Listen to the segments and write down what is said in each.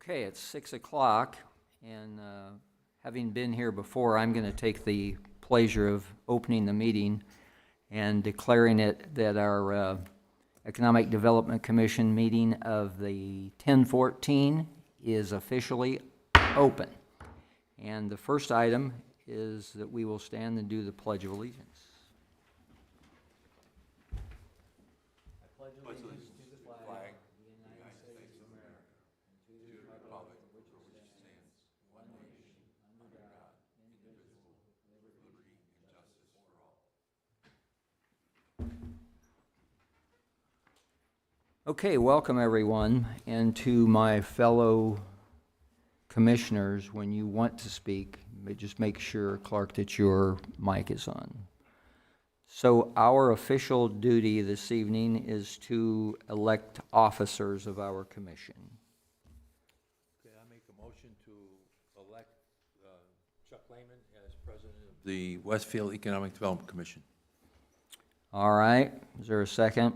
Okay, it's 6 o'clock, and having been here before, I'm going to take the pleasure of opening the meeting and declaring it that our Economic Development Commission meeting of the 10/14 is officially open. And the first item is that we will stand and do the Pledge of Allegiance. Okay, welcome everyone, and to my fellow commissioners, when you want to speak, just make sure, Clark, that your mic is on. So our official duty this evening is to elect officers of our commission. Okay, I make a motion to elect Chuck Lehman as president of the Westfield Economic Development Commission. All right, is there a second?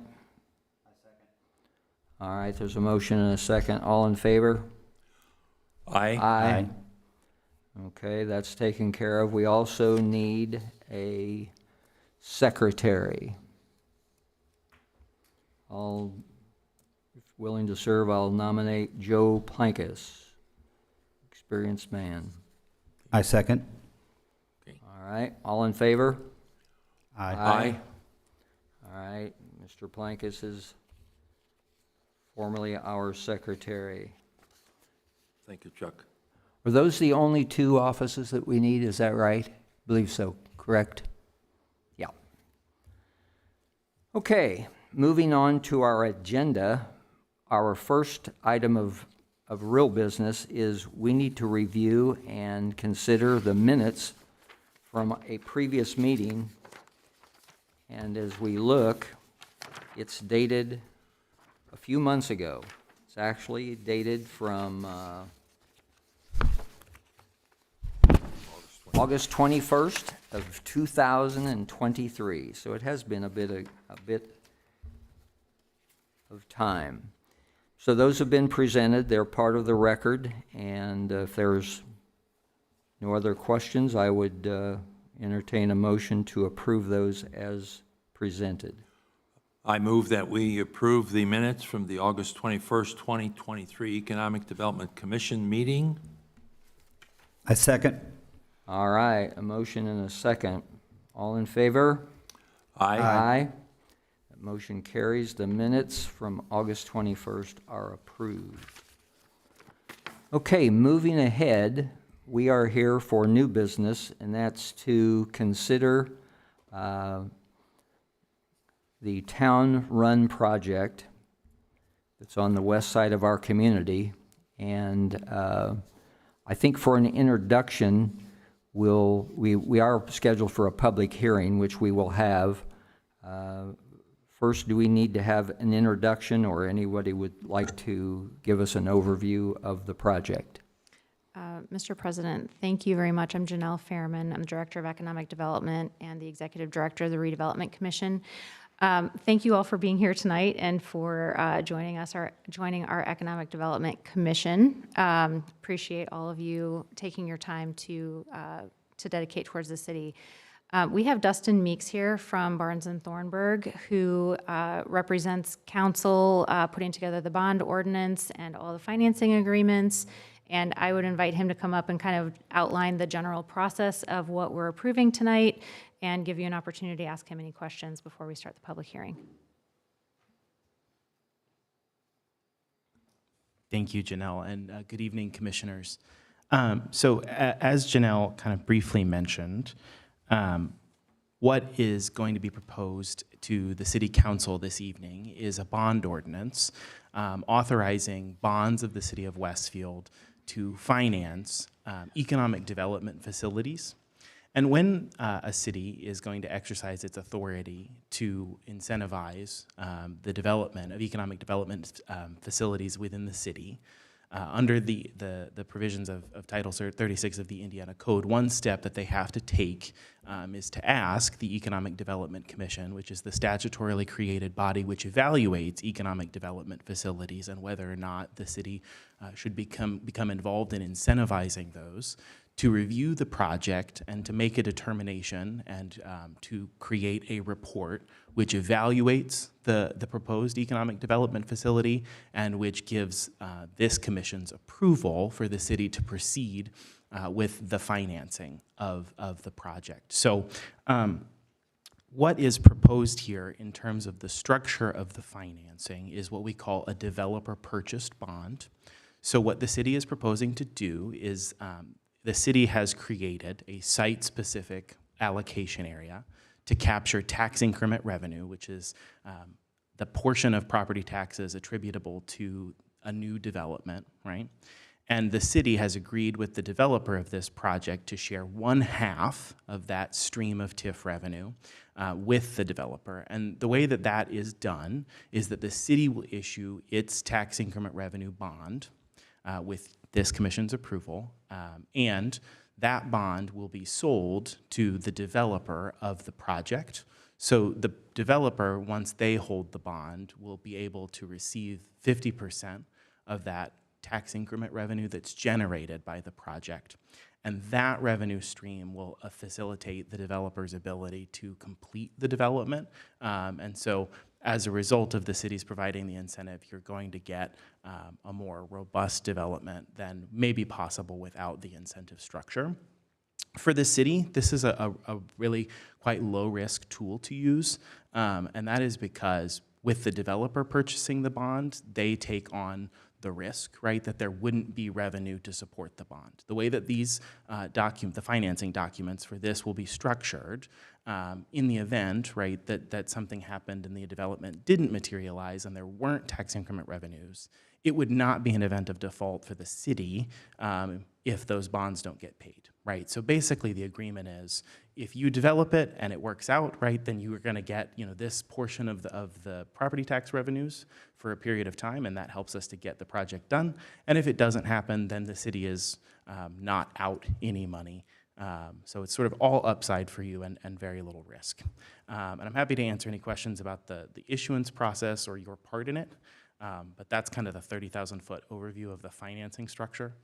All right, there's a motion and a second. All in favor? Aye. Aye. Okay, that's taken care of. We also need a secretary. If willing to serve, I'll nominate Joe Plankus, experienced man. I second. Okay. All right, all in favor? Aye. Aye. All right, Mr. Plankus is formerly our secretary. Thank you, Chuck. Are those the only two offices that we need? Is that right? I believe so, correct? Yeah. Okay, moving on to our agenda. Our first item of real business is we need to review and consider the minutes from a previous meeting. And as we look, it's dated a few months ago. It's actually dated from August 21st of 2023. So it has been a bit of time. So those have been presented. They're part of the record. And if there's no other questions, I would entertain a motion to approve those as presented. I move that we approve the minutes from the August 21st, 2023 Economic Development Commission meeting. I second. All right, a motion and a second. All in favor? Aye. Aye. That motion carries. The minutes from August 21st are approved. Okay, moving ahead, we are here for new business, and that's to consider the Town Run project that's on the west side of our community. And I think for an introduction, we are scheduled for a public hearing, which we will have. First, do we need to have an introduction, or anybody would like to give us an overview of the project? Mr. President, thank you very much. I'm Janelle Fairman. I'm the Director of Economic Development and the Executive Director of the Redevelopment Commission. Thank you all for being here tonight and for joining our Economic Development Commission. Appreciate all of you taking your time to dedicate towards the city. We have Dustin Meeks here from Barnes & Thornburg, who represents council putting together the bond ordinance and all the financing agreements. And I would invite him to come up and kind of outline the general process of what we're approving tonight and give you an opportunity to ask him any questions before we start the public hearing. Thank you, Janelle, and good evening, commissioners. As Janelle kind of briefly mentioned, what is going to be proposed to the City Council this evening is a bond ordinance authorizing bonds of the City of Westfield to finance economic development facilities. And when a city is going to exercise its authority to incentivize the development of economic development facilities within the city, under the provisions of Title 36 of the Indiana Code, one step that they have to take is to ask the Economic Development Commission, which is the statutorily created body which evaluates economic development facilities and whether or not the city should become involved in incentivizing those, to review the project and to make a determination and to create a report which evaluates the proposed economic development facility and which gives this commission's approval for the city to proceed with the financing of the project. So what is proposed here in terms of the structure of the financing is what we call a developer purchased bond. So what the city is proposing to do is the city has created a site-specific allocation area to capture tax increment revenue, which is the portion of property taxes attributable to a new development, right? And the city has agreed with the developer of this project to share 1/2 of that stream of TIF revenue with the developer. And the way that that is done is that the city will issue its tax increment revenue bond with this commission's approval, and that bond will be sold to the developer of the project. So the developer, once they hold the bond, will be able to receive 50% of that tax increment revenue that's generated by the project. And that revenue stream will facilitate the developer's ability to complete the development. And so as a result of the city's providing the incentive, you're going to get a more robust development than may be possible without the incentive structure. For the city, this is a really quite low-risk tool to use, and that is because with the developer purchasing the bond, they take on the risk, right, that there wouldn't be revenue to support the bond. The way that these the financing documents for this will be structured, in the event, right, that something happened and the development didn't materialize and there weren't tax increment revenues, it would not be an event of default for the city if those bonds don't get paid, right? So basically the agreement is if you develop it and it works out, right, then you are going to get, you know, this portion of the property tax revenues for a period of time, and that helps us to get the project done. And if it doesn't happen, then the city is not out any money. So it's sort of all upside for you and very little risk. And I'm happy to answer any questions about the issuance process or your part in it. But that's kind of the 30,000-foot overview of the financing structure.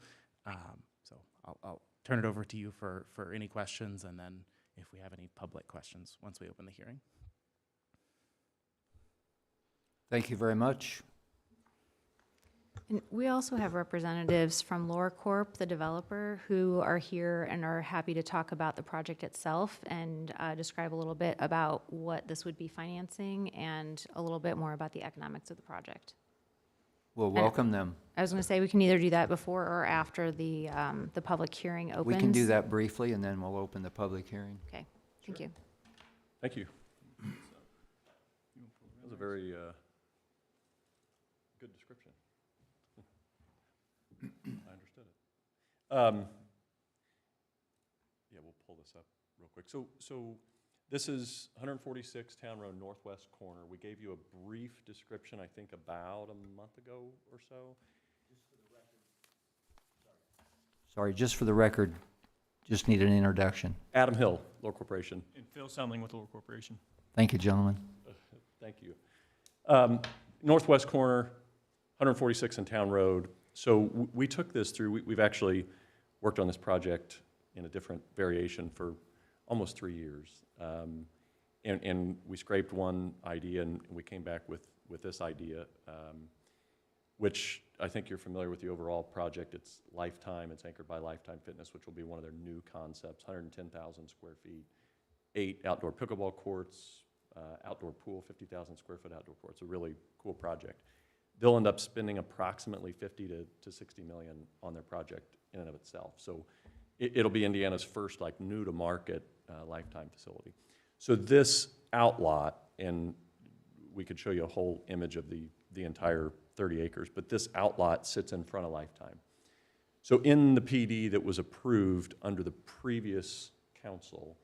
So I'll turn it over to you for any questions, and then if we have any public questions once we open the hearing. Thank you very much. And we also have representatives from LoreCorp, the developer, who are here and are happy to talk about the project itself and describe a little bit about what this would be financing and a little bit more about the economics of the project. We'll welcome them. I was going to say we can either do that before or after the public hearing opens. We can do that briefly, and then we'll open the public hearing. Okay, thank you. Thank you. That was a very good description. I understood it. Yeah, we'll pull this up real quick. So this is 146 Town Road northwest corner. We gave you a brief description, I think, about a month ago or so. Sorry, just for the record, just need an introduction. Adam Hill, Lower Corporation. And Phil Sumling with the Lower Corporation. Thank you, gentlemen. Thank you. Northwest corner, 146 in Town Road. So we took this through, we've actually worked on this project in a different variation for almost 3 years. And we scraped one idea and we came back with this idea, which I think you're familiar with the overall project. It's Lifetime, it's anchored by Lifetime Fitness, which will be one of their new concepts, 110,000 square feet, 8 outdoor pickleball courts, outdoor pool, 50,000 square foot outdoor pool. It's a really cool project. They'll end up spending approximately 50 to 60 million on their project in and of itself. So it'll be Indiana's first like new to market Lifetime facility. So this outlot, and we could show you a whole image of the entire 30 acres, but this outlot sits in front of Lifetime. So in the PD that was approved under the previous council,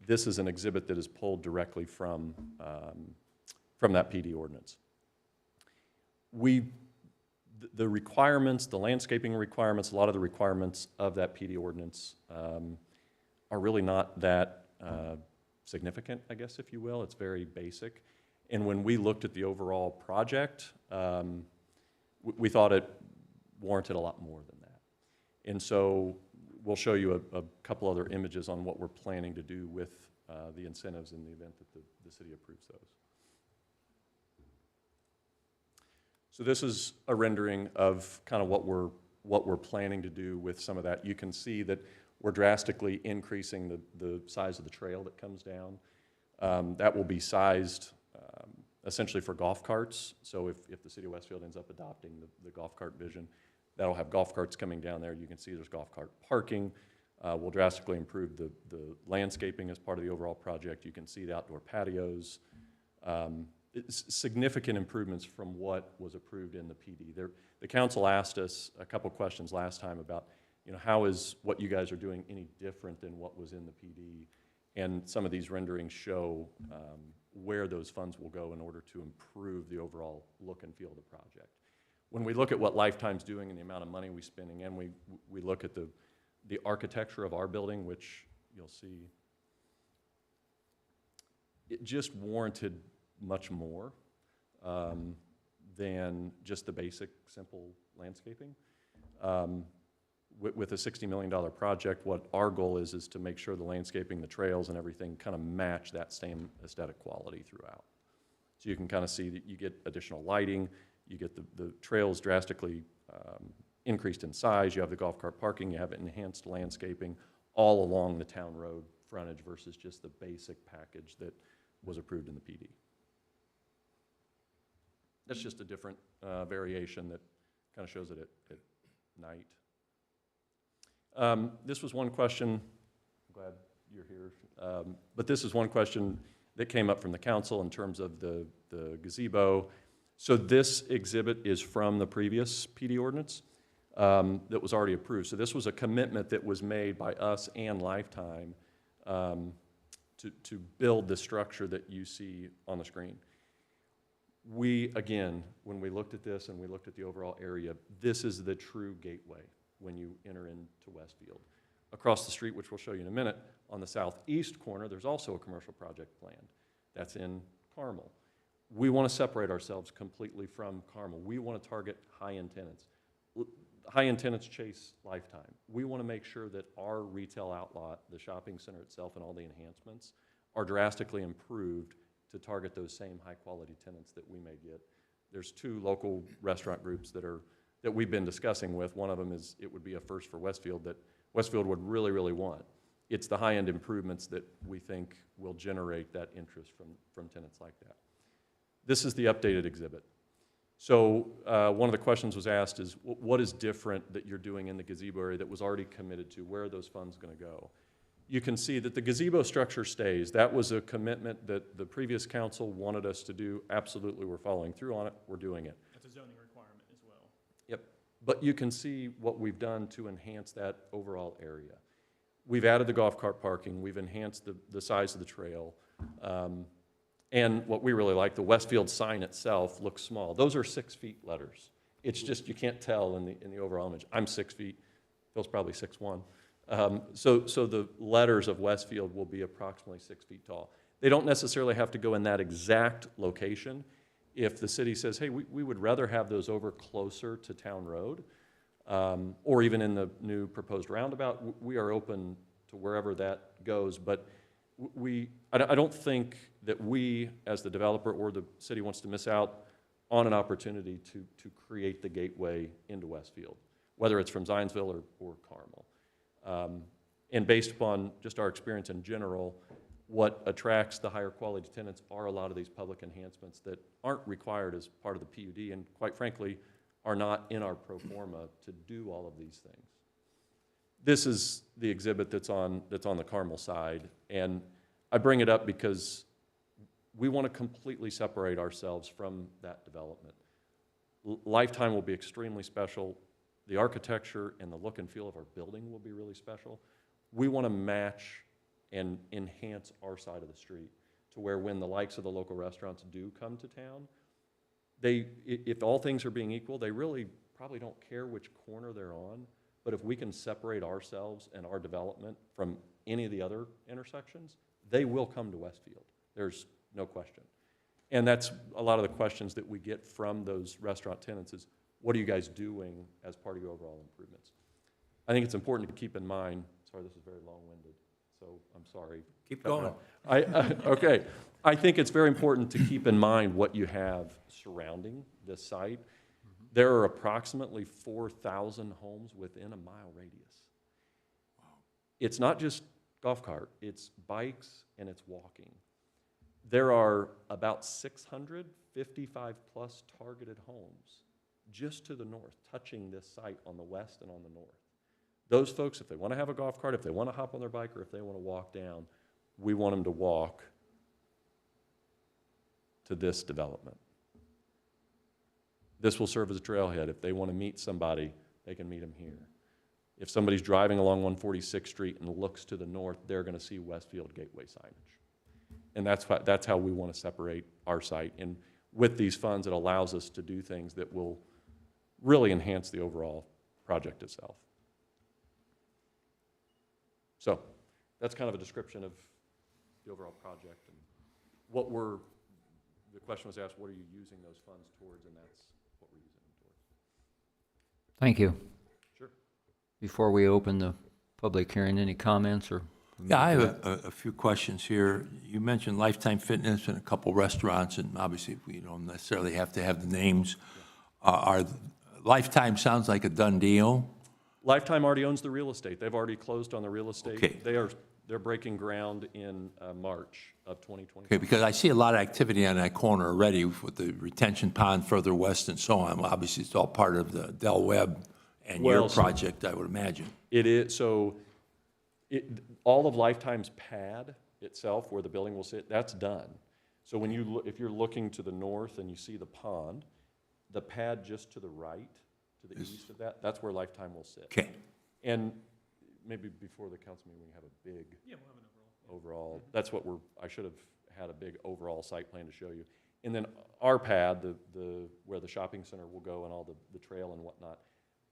this is an exhibit that is pulled directly from that PD ordinance. the requirements, the landscaping requirements, a lot of the requirements of that PD ordinance are really not that significant, I guess, if you will. It's very basic. And when we looked at the overall project, we thought it warranted a lot more than that. And so we'll show you a couple other images on what we're planning to do with the incentives in the event that the city approves those. So this is a rendering of kind of what we're planning to do with some of that. You can see that we're drastically increasing the size of the trail that comes down. That will be sized essentially for golf carts. So if the city of Westfield ends up adopting the golf cart vision, that'll have golf carts coming down there. You can see there's golf cart parking. We'll drastically improve the landscaping as part of the overall project. You can see the outdoor patios. It's significant improvements from what was approved in the PD. The council asked us a couple questions last time about, how is what you guys are doing any different than what was in the PD? And some of these renderings show where those funds will go in order to improve the overall look and feel of the project. When we look at what Lifetime's doing and the amount of money we're spending, and we look at the architecture of our building, which you'll see, it just warranted much more than just the basic, simple landscaping. With a $60 million project, what our goal is to make sure the landscaping, the trails, and everything kind of match that same aesthetic quality throughout. So you can kind of see that you get additional lighting, you get the trails drastically increased in size, you have the golf cart parking, you have enhanced landscaping all along the town road frontage versus just the basic package that was approved in the PD. That's just a different variation that kind of shows it at night. This was one question, I'm glad you're here, but this is one question that came up from the council in terms of the gazebo. So this exhibit is from the previous PD ordinance that was already approved. So this was a commitment that was made by us and Lifetime to build the structure that you see on the screen. We, again, when we looked at this and we looked at the overall area, this is the true gateway when you enter into Westfield. Across the street, which we'll show you in a minute, on the southeast corner, there's also a commercial project planned. That's in Carmel. We want to separate ourselves completely from Carmel. We want to target high-end tenants. High-end tenants chase Lifetime. We want to make sure that our retail outlot, the shopping center itself, and all the enhancements are drastically improved to target those same high-quality tenants that we may get. There's two local restaurant groups that we've been discussing with. One of them is, it would be a first for Westfield, that Westfield would really, really want. It's the high-end improvements that we think will generate that interest from tenants like that. This is the updated exhibit. So one of the questions was asked is, what is different that you're doing in the gazebo area that was already committed to? Where are those funds going to go? You can see that the gazebo structure stays. That was a commitment that the previous council wanted us to do. Absolutely, we're following through on it. We're doing it. That's a zoning requirement as well. Yep. But you can see what we've done to enhance that overall area. We've added the golf cart parking. We've enhanced the size of the trail. And what we really like, the Westfield sign itself looks small. Those are 6 feet letters. It's just, you can't tell in the overall image. I'm 6 feet. Phil's probably 6'1". So the letters of Westfield will be approximately 6 feet tall. They don't necessarily have to go in that exact location. If the city says, hey, we would rather have those over closer to Town Road, or even in the new proposed roundabout, we are open to wherever that goes. But I don't think that we, as the developer or the city, wants to miss out on an opportunity to create the gateway into Westfield, whether it's from Zionsville or Carmel. And based upon just our experience in general, what attracts the higher quality tenants are a lot of these public enhancements that aren't required as part of the PUD and, quite frankly, are not in our pro forma to do all of these things. This is the exhibit that's on the Carmel side, and I bring it up because we want to completely separate ourselves from that development. Lifetime will be extremely special. The architecture and the look and feel of our building will be really special. We want to match and enhance our side of the street to where when the likes of the local restaurants do come to town, if all things are being equal, they really probably don't care which corner they're on. But if we can separate ourselves and our development from any of the other intersections, they will come to Westfield. There's no question. And that's a lot of the questions that we get from those restaurant tenants is, what are you guys doing as part of your overall improvements? I think it's important to keep in mind, sorry, this is very long-winded, so I'm sorry. Keep going. Okay. I think it's very important to keep in mind what you have surrounding this site. There are approximately 4,000 homes within a mile radius. Wow. It's not just golf cart, it's bikes and it's walking. There are about 655 plus targeted homes just to the north, touching this site on the west and on the north. Those folks, if they want to have a golf cart, if they want to hop on their bike, or if they want to walk down, we want them to walk to this development. This will serve as a trailhead. If they want to meet somebody, they can meet them here. If somebody's driving along 146th Street and looks to the north, they're going to see Westfield Gateway signage. And that's how we want to separate our site. And with these funds, it allows us to do things that will really enhance the overall project itself. So that's kind of a description of the overall project. And the question was asked, what are you using those funds towards? And that's what we're using them towards. Thank you. Sure. Before we open the public hearing, any comments or? Yeah, I have a few questions here. You mentioned Lifetime Fitness and a couple restaurants, and obviously we don't necessarily have to have the names. Lifetime sounds like a done deal. Lifetime already owns the real estate. They've already closed on the real estate. Okay. They're breaking ground in March of 2020. Okay, because I see a lot of activity on that corner already with the retention pond further west and so on. Well, obviously, it's all part of the Del Webb and your project, I would imagine. It is, so all of Lifetime's pad itself, where the building will sit, that's done. So when if you're looking to the north and you see the pond, the pad just to the right, to the east of that, that's where Lifetime will sit. Okay. And maybe before the council meeting, we have a big Yeah, we'll have an overall. That's what I should have had a big overall site plan to show you. And then our pad, where the shopping center will go and all the trail and whatnot,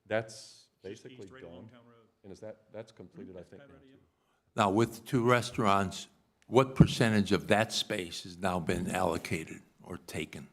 that's basically east, right done. along Town Road. And that's completed, I think. Pad now, ready, too. Now, with 2 restaurants, what percentage of that space has now been allocated or taken?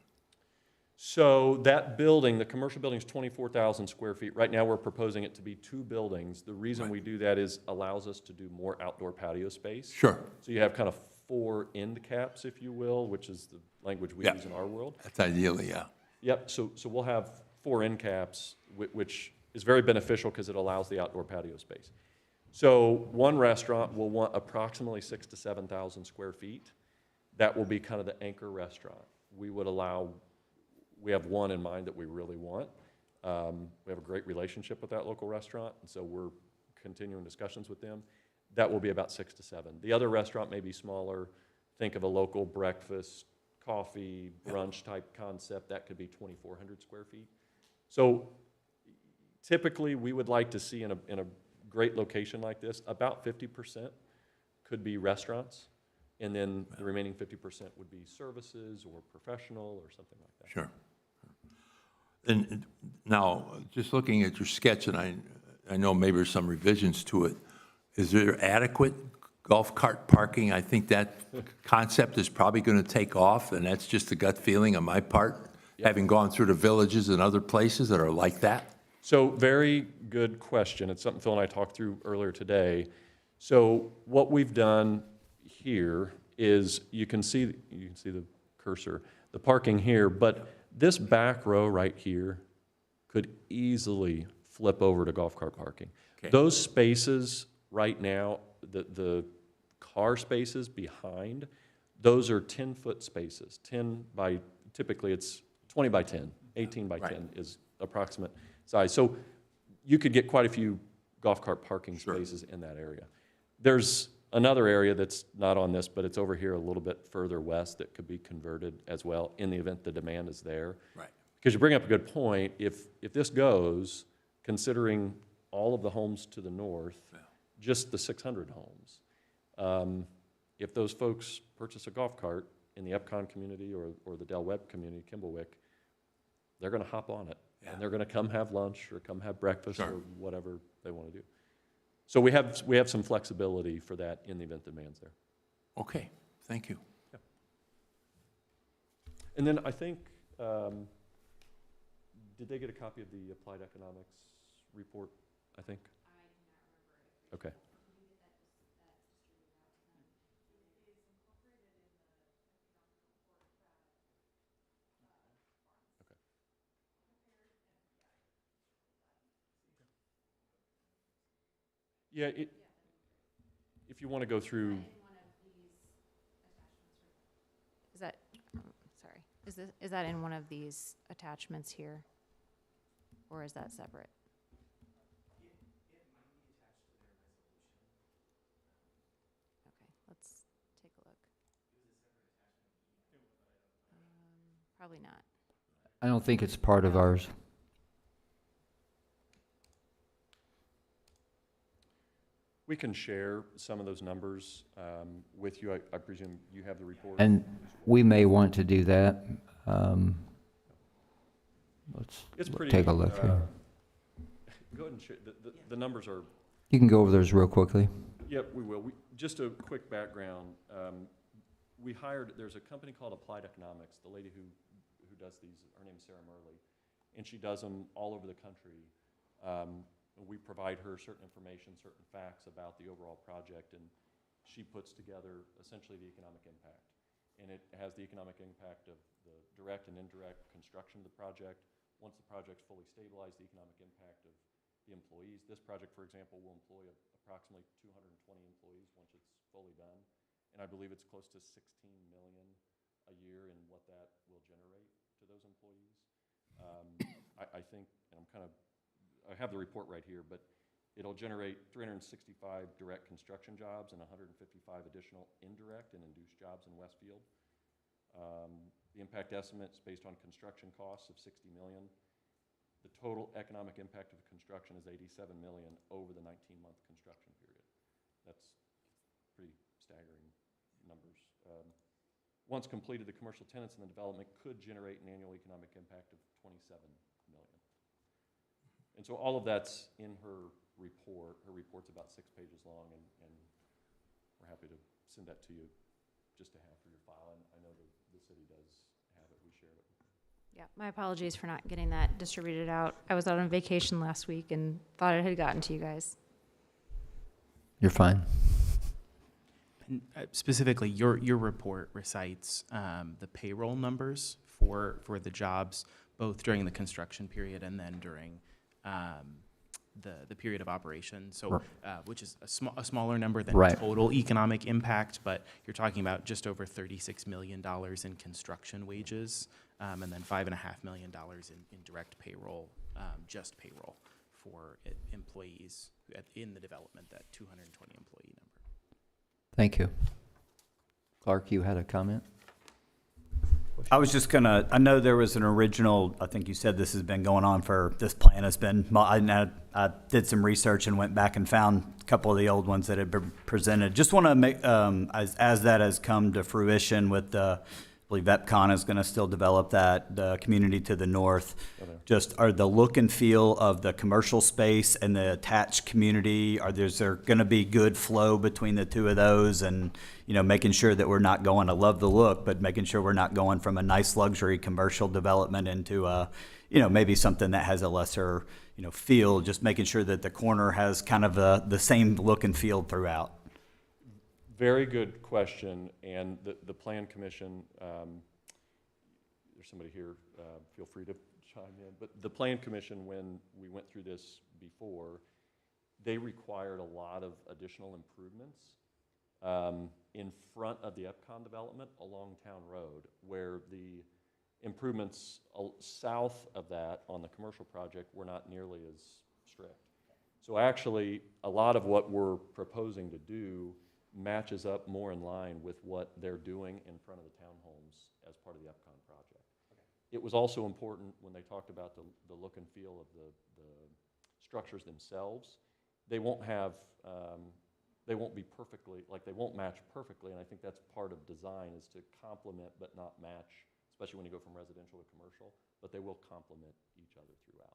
So that building, the commercial building is 24,000 square feet. Right now, we're proposing it to be 2 buildings. The reason we do that is allows us to do more outdoor patio space. Sure. So you have kind of 4 end caps, if you will, which is the language we Yeah. use in our world. That's ideally, yeah. Yep, so we'll have 4 end caps, which is very beneficial because it allows the outdoor patio space. So one restaurant will want approximately 6,000 to 7,000 square feet. That will be kind of the anchor restaurant. We have one in mind that we really want. We have a great relationship with that local restaurant, and so we're continuing discussions with them. That will be about 6 to 7. The other restaurant may be smaller. Think of a local breakfast, coffee, brunch type concept. That could be 2,400 square feet. So typically, we would like to see in a great location like this, about 50% could be restaurants, and then the remaining 50% would be services or professional or something like that. Sure. And now, just looking at your sketch, and I know maybe there's some revisions to it, is there adequate golf cart parking? I think that concept is probably going to take off, and that's just a gut feeling on my part, having gone through the villages and other places that are like that. So very good question. It's something Phil and I talked through earlier today. So what we've done here is you can see the cursor, the parking here, but this back row right here could easily flip over to golf cart parking. Okay. Those spaces right now, the car spaces behind, those are 10-foot spaces, typically it's 20 by 10, 18 by 10 is approximate size. So you could get quite a few golf cart parking spaces in that area. There's another area that's not on this, but it's over here a little bit further west that could be converted as well in the event the demand is there. Right. Because you bring up a good point. If this goes, considering all of the homes to the north, just the 600 homes, if those folks purchase a golf cart in the Epcon community or the Del Webb community, Kimballwick, they're going to hop on it. Yeah. And they're going to come have lunch or come have breakfast Sure. or whatever they want to do. So we have some flexibility for that in the event the demand's there. Okay, thank you. And then I think, did they get a copy of the applied economics report, I think? I do not remember. Okay. Yeah, if you want to go through, Is that, sorry, is that in one of these attachments here? Or is that separate? Okay, let's take a look. Probably not. I don't think it's part of ours. we can share some of those numbers with you. I presume you have the report? And we may want to do that. It's Let's pretty, take a look here. Go ahead and share. The numbers are, You can go over those real quickly. yep, we will. Just a quick background. We hired, there's a company called Applied Economics. The lady who does these, her name's Sarah Murley, and she does them all over the country. We provide her certain information, certain facts about the overall project, and she puts together essentially the economic impact. And it has the economic impact of the direct and indirect construction of the project. Once the project's fully stabilized, the economic impact of the employees. This project, for example, will employ approximately 220 employees once it's fully done. And I believe it's close to $16 million a year in what that will generate to those employees. I think, and I have the report right here, but it'll generate 365 direct construction jobs and 155 additional indirect and induced jobs in Westfield. The impact estimate is based on construction costs of $60 million. The total economic impact of construction is $87 million over the 19-month construction period. That's pretty staggering numbers. Once completed, the commercial tenants in the development could generate an annual economic impact of $27 million. And so all of that's in her report. Her report's about 6 pages long, and we're happy to send that to you just to have for your file. And I know the city does have it. We share it. Yeah, my apologies for not getting that distributed out. I was out on vacation last week and thought it had gotten to you guys. You're fine. And specifically, your report recites the payroll numbers for the jobs, both during the construction period and then during the period of operation. So, which is a smaller number than Right. total economic impact, but you're talking about just over $36 million in construction wages, and then $5.5 million in direct payroll, just payroll for employees in the development, that 220 employee number. Thank you. Clark, you had a comment? I was just gonna, I know there was an original, I think you said this has been going on for, this plan has been, I did some research and went back and found a couple of the old ones that had been presented. Just want to make, as that has come to fruition with the, I believe EPCON is going to still develop that, the community to the north. Just are the look and feel of the commercial space and the attached community, is there going to be good flow between the two of those? And, you know, making sure that we're not going, I love the look, but making sure we're not going from a nice luxury commercial development into a, you know, maybe something that has a lesser, you know, feel, just making sure that the corner has kind of the same look and feel throughout. Very good question, and the Plan Commission, there's somebody here, feel free to chime in, but the Plan Commission, when we went through this before, they required a lot of additional improvements in front of the EPCON development along Town Road, where the improvements south of that on the commercial project were not nearly as strict. So actually, a lot of what we're proposing to do matches up more in line with what they're doing in front of the townhomes as part of the EPCON project. Okay. It was also important when they talked about the look and feel of the structures themselves. They won't have, they won't be perfectly, like they won't match perfectly, and I think that's part of design, is to complement but not match especially when you go from residential to commercial, but they will complement each other throughout.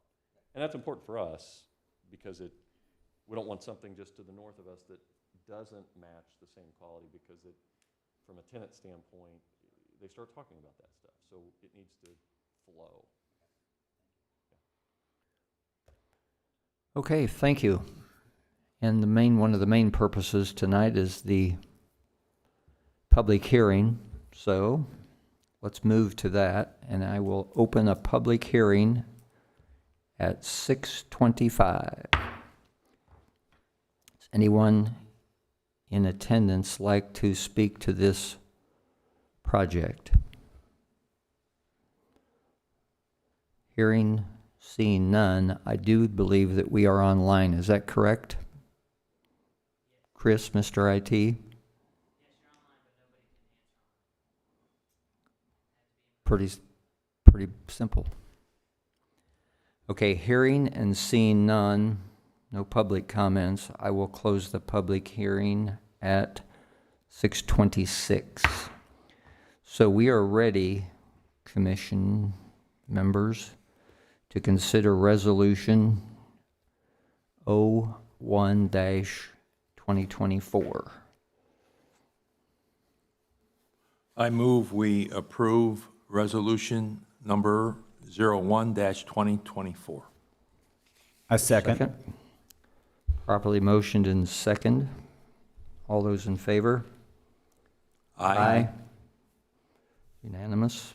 And that's important for us because we don't want something just to the north of us that doesn't match the same quality, because from a tenant standpoint, they start talking about that stuff. So it needs to flow. Okay, thank you. And one of the main purposes tonight is the public hearing. So let's move to that, and I will open a public hearing at 6:25. Does anyone in attendance like to speak to this project? Hearing, seeing none, I do believe that we are online. Is that correct? Chris, Mr. IT? Pretty simple. Okay, hearing and seeing none, no public comments, I will close the public hearing at 6:26. So we are ready, commission members, to consider resolution 01-2024. I move we approve resolution number 01-2024. I second. Properly motioned and second. All those in favor? Unanimous.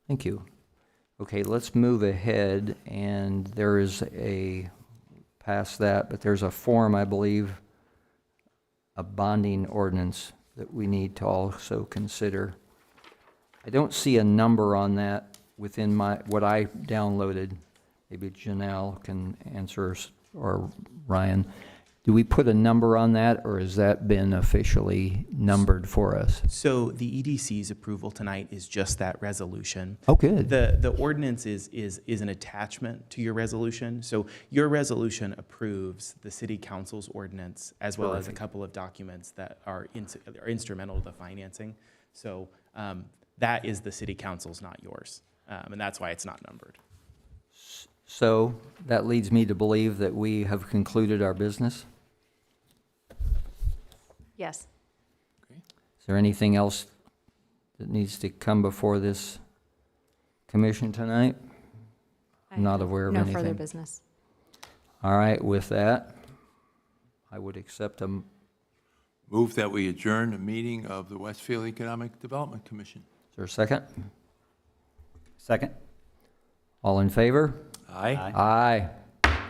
Thank you. Okay, let's move ahead, and there is past that, but there's a form, I believe, a bonding ordinance that we need to also consider. I don't see a number on that within what I downloaded. Maybe Janelle can answer, or Ryan. Do we put a number on that, or has that been officially numbered for us? So the EDC's approval tonight is just that resolution. Oh, good. The ordinance is an attachment to your resolution. So your resolution approves the city council's ordinance, as well as a couple of documents that are instrumental to the financing. So that is the city council's, not yours. And that's why it's not numbered. So that leads me to believe that we have concluded our business. Yes. Is there anything else that needs to come before this commission tonight? I'm not aware of anything. No further business. All right, with that, I would accept a Move that we adjourn the meeting of the Westfield Economic Development Commission. Is there a second? Second. All in favor? Aye. Aye.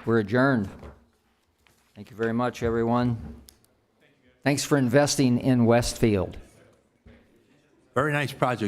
We're adjourned. Thank you very much, everyone. Thanks for investing in Westfield. Very nice project.